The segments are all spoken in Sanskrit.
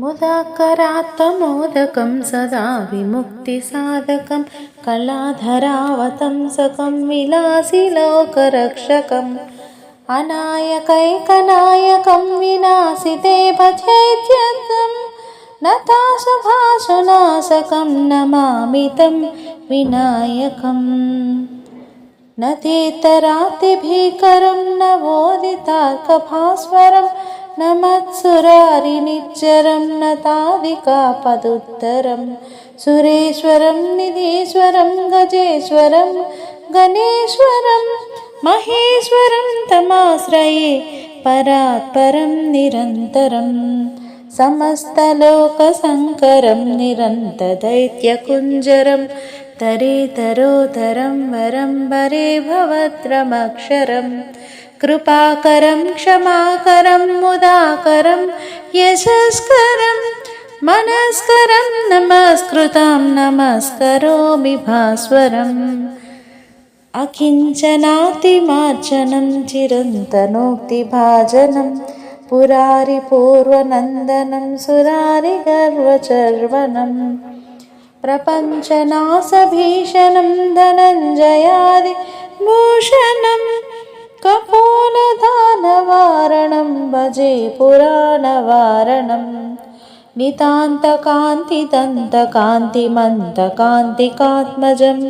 मुदाकरात्ममोदकं सदा विमुक्तिसाधकं कलाधरावतंसकं विलासिलोकरक्षकम् अनायकैकनायकं विनाशिते भजेत्यर्थं नताशुभाशुनाशकं नमामि तं विनायकम् न तेतरातिभीकरं न वोदितार्कभास्वरं न मत्सुरारिनिच्चरं न तादिकापदुत्तरं सुरेश्वरं निधीश्वरं गजेश्वरं गणेश्वरं महेश्वरं तमाश्रये परात्परं निरन्तरं समस्तलोकशङ्करं निरन्तदैत्यकुञ्जरं तरेतरोतरं वरं वरे भवत्रमक्षरं कृपाकरं क्षमाकरं मुदाकरं यशस्करं मनस्करं नमस्कृतं नमस्करोमि भास्वरम् अकिञ्चनातिमार्जनं चिरन्तनोक्तिभाजनं पुरारिपूर्वनन्दनं सुरारिगर्वचर्वणं प्रपञ्चनाशभीषणं धनञ्जयादिभूषणं कपोलदानवारणं भजे पुराणवारणं नितान्तकान्तिदन्तकान्तिमन्तकान्तिकात्मजम्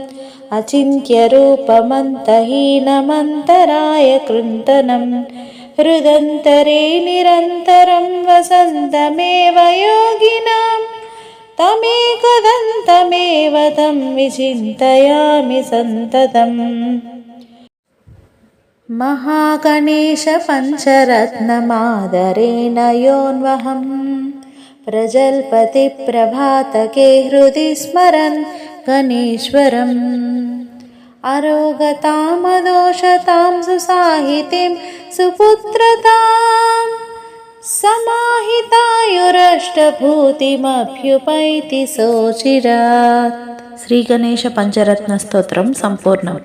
अचिन्त्यरूपमन्तहीनमन्तराय कृन्तनं हृदन्तरे निरन्तरं वसन्तमेव योगिनां तमेकदन्तमेव तं विचिन्तयामि सन्ततम् महागणेशपञ्चरत्नमादरेण योऽन्वहं प्रजल्पतिप्रभातके हृदि स्मरन् गणेश्वरम् अरोगतामदोषतां सुसाहितीं सुपुत्रतां समाहितायुरष्टभूतिमभ्युपैति सोचिरात्। శ్రీ గణేశ పంచరత్న స్తోత్రం సంపూర్ణం.